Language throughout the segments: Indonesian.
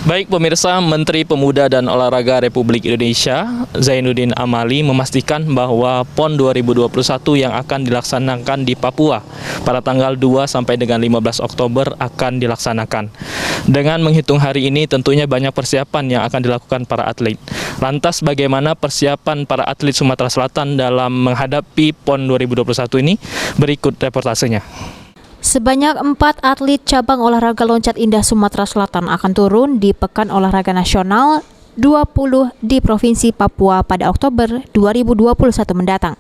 Baik pemirsa, Menteri Pemuda dan Olahraga Republik Indonesia Zainuddin Amali memastikan bahwa PON 2021 yang akan dilaksanakan di Papua pada tanggal 2 sampai dengan 15 Oktober akan dilaksanakan. Dengan menghitung hari ini tentunya banyak persiapan yang akan dilakukan para atlet. Lantas bagaimana persiapan para atlet Sumatera Selatan dalam menghadapi PON 2021 ini? Berikut reportasenya. Sebanyak 4 atlet cabang olahraga loncat indah Sumatera Selatan akan turun di Pekan Olahraga Nasional 20 di Provinsi Papua pada Oktober 2021 mendatang.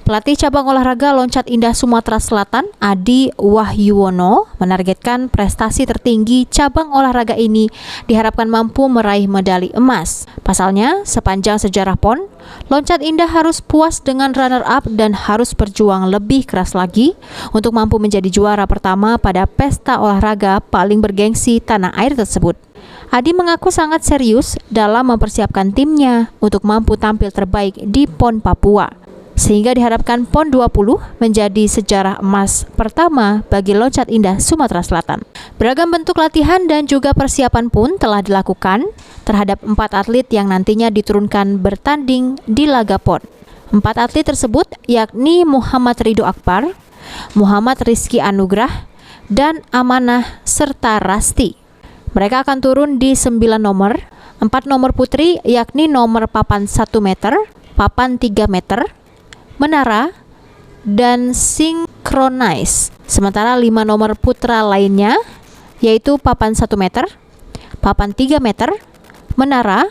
Pelatih cabang olahraga loncat indah Sumatera Selatan, Adi Wahyuwono, menargetkan prestasi tertinggi cabang olahraga ini diharapkan mampu meraih medali emas. Pasalnya, sepanjang sejarah PON, loncat indah harus puas dengan runner-up dan harus berjuang lebih keras lagi untuk mampu menjadi juara pertama pada pesta olahraga paling bergengsi tanah air tersebut. Adi mengaku sangat serius dalam mempersiapkan timnya untuk mampu tampil terbaik di PON Papua, sehingga diharapkan PON 20 menjadi sejarah emas pertama bagi loncat indah Sumatera Selatan. Beragam bentuk latihan dan juga persiapan pun telah dilakukan terhadap 4 atlet yang nantinya diturunkan bertanding di laga PON. 4 atlet tersebut yakni Muhammad Ridho Akbar, Muhammad Rizky Anugrah, dan Amanah serta Rasti. Mereka akan turun di 9 nomor, 4 nomor putri yakni nomor papan 1 meter, papan 3 meter, menara, dan synchronize. Sementara 5 nomor putra lainnya yaitu papan 1 meter, papan 3 meter, menara,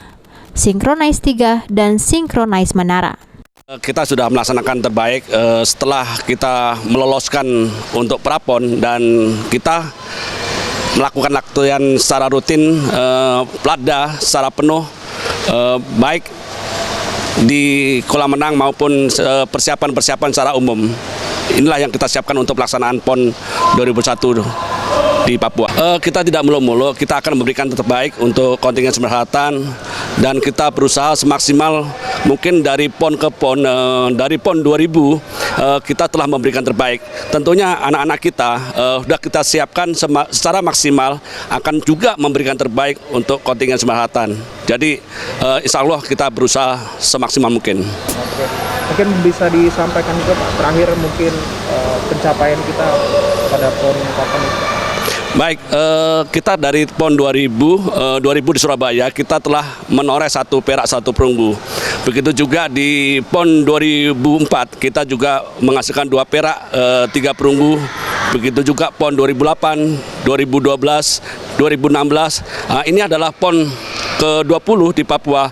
synchronize 3, dan synchronize menara. Kita sudah melaksanakan terbaik setelah kita meloloskan untuk prapon dan kita melakukan latihan secara rutin, pelada secara penuh, baik di kolam renang maupun persiapan-persiapan secara umum. Inilah yang kita siapkan untuk pelaksanaan PON 2021 di Papua. Kita tidak mulu-mulu, kita akan memberikan terbaik untuk kontingen Sumatera Selatan dan kita berusaha semaksimal mungkin dari PON ke PON, dari PON 2000 kita telah memberikan terbaik. Tentunya anak-anak kita sudah kita siapkan secara maksimal akan juga memberikan terbaik untuk kontingen Sumatera Selatan. Jadi insya Allah kita berusaha semaksimal mungkin. Oke. Mungkin bisa disampaikan juga Pak, terakhir mungkin pencapaian kita pada PON kapan itu? Baik, kita dari PON 2000 di Surabaya kita telah menoreh 1 perak 1 perunggu. Begitu juga di PON 2004 kita juga menghasilkan 2 perak 3 perunggu. Begitu juga PON 2008, 2012, 2016. Ini adalah PON ke-20 di Papua.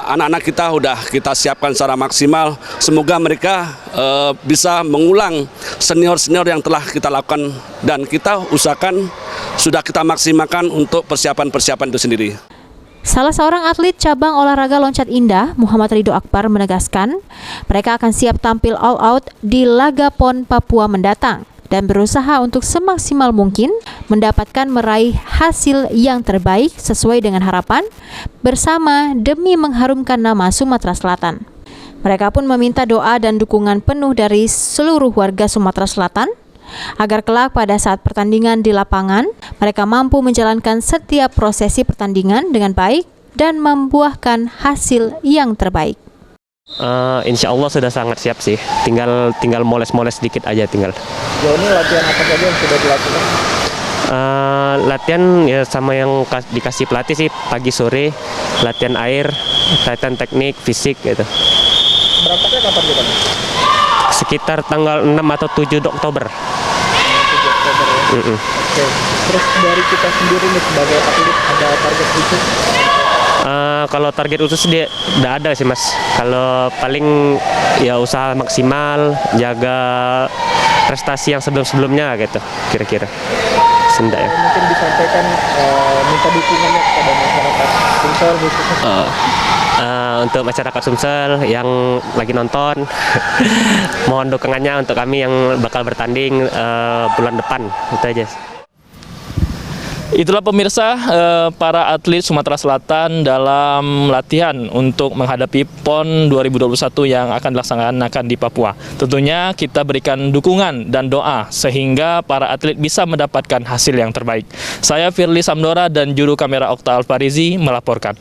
Anak-anak kita sudah kita siapkan secara maksimal. Semoga mereka bisa mengulang senior-senior yang telah kita lakukan dan kita usahakan sudah kita maksimalkan untuk persiapan-persiapan itu sendiri. Salah seorang atlet cabang olahraga loncat indah, Muhammad Ridho Akbar, menegaskan mereka akan siap tampil all out di laga PON Papua mendatang dan berusaha untuk semaksimal mungkin mendapatkan meraih hasil yang terbaik sesuai dengan harapan bersama demi mengharumkan nama Sumatera Selatan. Mereka pun meminta doa dan dukungan penuh dari seluruh warga Sumatera Selatan agar kelak pada saat pertandingan di lapangan mereka mampu menjalankan setiap prosesi pertandingan dengan baik dan membuahkan hasil yang terbaik. Insya Allah sudah sangat siap sih, tinggal moles-moles sedikit aja tinggal. Sejauh ini latihan apa saja yang sudah dilakukan? Latihan ya sama yang dikasih pelatih sih, pagi sore, latihan air, latihan teknik, fisik gitu. Berangkatnya kapan kita? Sekitar tanggal 6 atau 7 Oktober. 7 Oktober ya? Oke. Terus dari kita sendiri nih sebagai atlet ada target khusus? Kalau target khusus dia tidak ada sih Mas. Kalau paling ya usaha maksimal, jaga prestasi yang sebelum-sebelumnya gitu, kira-kira. Senda ya. Mungkin disampaikan minta dukungannya kepada masyarakat Sumsel khususnya. Untuk masyarakat Sumsel yang lagi nonton, mohon dukungannya untuk kami yang bakal bertanding bulan depan, itu aja. Itulah pemirsa, para atlet Sumatera Selatan dalam latihan untuk menghadapi PON 2021 yang akan dilaksanakan di Papua. Tentunya kita berikan dukungan dan doa sehingga para atlet bisa mendapatkan hasil yang terbaik. Saya Firly Samdora dan juru kamera Okta Alfarizi melaporkan.